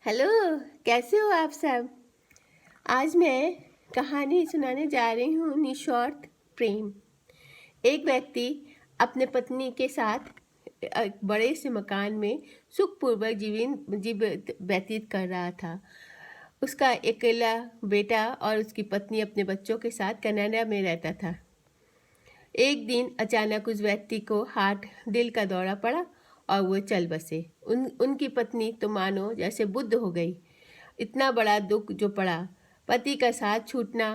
Hello. कैसे हो आप सब। आज मैं कहानी सुनाने जा रही हूँ निस्वार्थ प्रेम। एक व्यक्ति अपने पत्नी के साथ एक बड़े से मकान में सुखपूर्वक जीवन व्यतीत कर रहा था। उसका अकेला बेटा और उसकी पत्नी अपने बच्चों के साथ कनाडा में रहता था। एक दिन अचानक उस व्यक्ति को हार्ट दिल का दौरा पड़ा और वो चल बसे। उनकी पत्नी तो मानो जैसे बुद्ध हो गई। इतना बड़ा दुख जो पड़ा, पति का साथ छूटना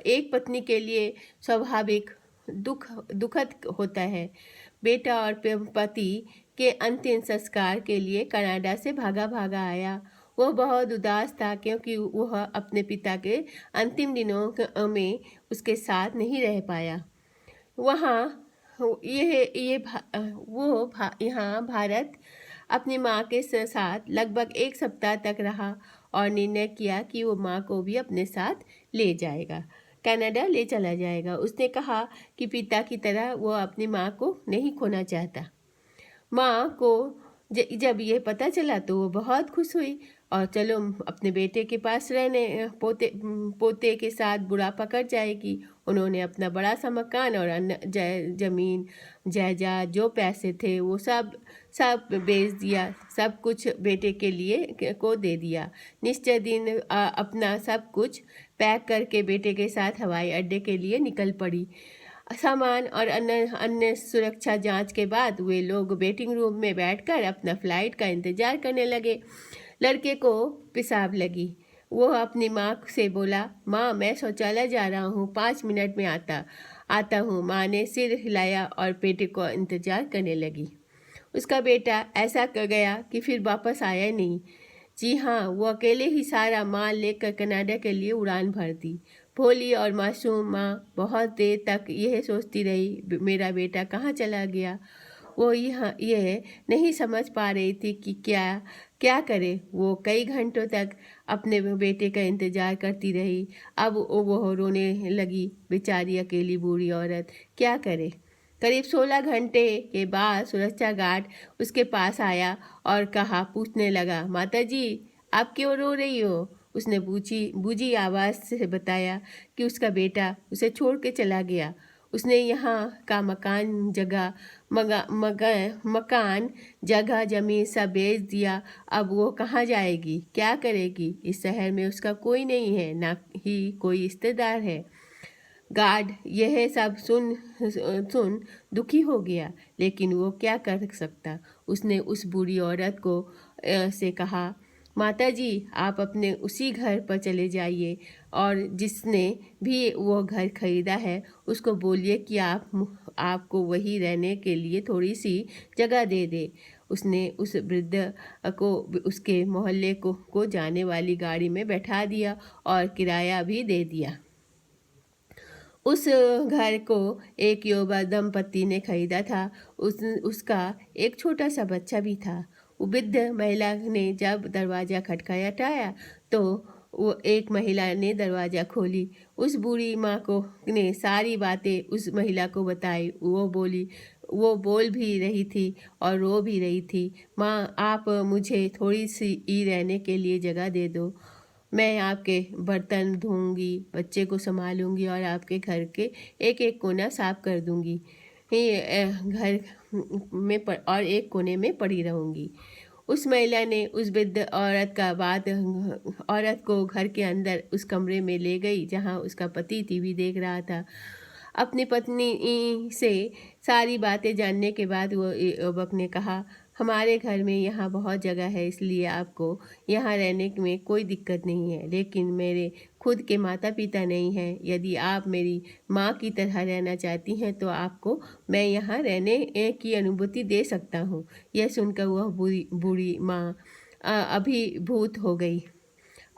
एक पत्नी के लिए स्वाभाविक दुखद होता है। बेटा और पति के अंतिम संस्कार के लिए कनाडा से भागा भागा आया। वह बहुत उदास था क्योंकि वह अपने पिता के अंतिम दिनों में उसके साथ नहीं रह पाया। वहाँ यहाँ भारत अपनी माँ के साथ लगभग एक सप्ताह तक रहा और निर्णय किया कि वो माँ को भी अपने साथ ले जाएगा, कनाडा ले चला जाएगा। उसने कहा कि पिता की तरह वो अपनी माँ को नहीं खोना चाहता। माँ को जब ये पता चला तो वो बहुत खुश हुई और चलो अपने बेटे के पास रहने पोते के साथ बुढ़ापा कट जाएगी। उन्होंने अपना बड़ा सा मकान और अन्य जमीन जायदाद जो पैसे थे वो सब बेच दिया। सब कुछ बेटे के लिए को दे दिया। निश्चय दिन अपना सब कुछ पैक करके बेटे के साथ हवाई अड्डे के लिए निकल पड़ी। सामान और अन्य सुरक्षा जांच के बाद वे लोग वेटिंग रूम में बैठकर अपना फ्लाइट का इंतजार करने लगे। लड़के को पेशाब लगी। वो अपनी माँ से बोला, माँ मैं शौचालय जा रहा हूँ, 5 मिनट में आता हूँ। माँ ने सिर हिलाया और बेटे को इंतजार करने लगी। उसका बेटा ऐसा कर गया कि फिर वापस आया नहीं। जी हाँ, वो अकेले ही सारा माल लेकर कनाडा के लिए उड़ान भर दी। भोली और मासूम माँ बहुत देर तक यह सोचती रही, मेरा बेटा कहाँ चला गया। वो यह नहीं समझ पा रही थी कि क्या करे। वो कई घंटों तक अपने बेटे का इंतजार करती रही। अब वो रोने लगी। बेचारी अकेली बूढ़ी औरत क्या करे। करीब 16 घंटे के बाद सुरक्षा गार्ड उसके पास आया और पूछने लगा, माता जी आप क्यों रो रही हो। उसने बूझी आवाज़ से बताया कि उसका बेटा उसे छोड़ के चला गया। उसने यहाँ का मकान जगह जमीन सब बेच दिया। अब वो कहाँ जाएगी, क्या करेगी। इस शहर में उसका कोई नहीं है, ना ही कोई रिश्तेदार है। गार्ड यह सब सुन दुखी हो गया, लेकिन वो क्या कर सकता। उसने उस बूढ़ी औरत को से कहा, माता जी आप अपने उसी घर पर चले जाइए और जिसने भी वो घर खरीदा है उसको बोलिए कि आपको वही रहने के लिए थोड़ी सी जगह दे दे। उसने उस वृद्ध को उसके मोहल्ले को जाने वाली गाड़ी में बैठा दिया और किराया भी दे दिया। उस घर को एक युवा दंपति ने खरीदा था। उसका एक छोटा सा बच्चा भी था। वो वृद्ध महिला ने जब दरवाज़ा खटखटाया तो वो एक महिला ने दरवाज़ा खोली। उस बूढ़ी माँ को ने सारी बातें उस महिला को बताई। वो बोल भी रही थी और रो भी रही थी। माँ आप मुझे थोड़ी सी रहने के लिए जगह दे दो। मैं आपके बर्तन धोऊंगी, बच्चे को संभालूंगी और आपके घर के एक एक कोना साफ कर दूंगी। घर में और एक कोने में पड़ी रहूंगी। उस महिला ने उस वृद्ध औरत को घर के अंदर उस कमरे में ले गई जहां उसका पति टीवी देख रहा था। अपनी पत्नी से सारी बातें जानने के बाद वो युवक ने कहा, हमारे घर में यहाँ बहुत जगह है, इसलिए आपको यहाँ रहने में कोई दिक्कत नहीं है, लेकिन मेरे खुद के माता पिता नहीं हैं। यदि आप मेरी माँ की तरह रहना चाहती हैं तो आपको मैं यहाँ रहने की अनुभूति दे सकता हूँ। यह सुनकर वह बूढ़ी माँ अभिभूत हो गई।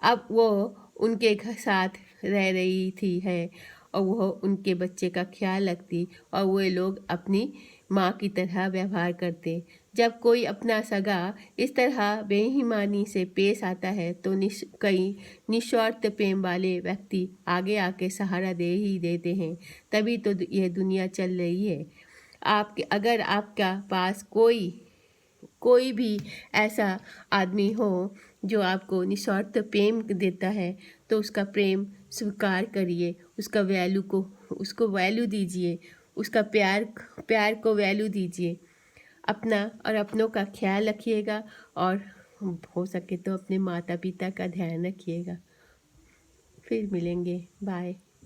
अब वो उनके साथ रह रही थी है और वह उनके बच्चे का ख्याल रखती और वे लोग अपनी माँ की तरह व्यवहार करते। जब कोई अपना सगा इस तरह बेईमानी से पेश आता है तो कई निस्वार्थ प्रेम वाले व्यक्ति आगे आके सहारा दे ही देते हैं। तभी तो यह दुनिया चल रही है। अगर आपका पास कोई भी ऐसा आदमी हो जो आपको निस्वार्थ प्रेम देता है, तो उसका प्रेम स्वीकार करिए, उसको वैल्यू दीजिए, उसका प्यार को वैल्यू दीजिए। अपना और अपनों का ख्याल रखिएगा और हो सके तो अपने माता पिता का ध्यान रखिएगा। फिर मिलेंगे, बाय।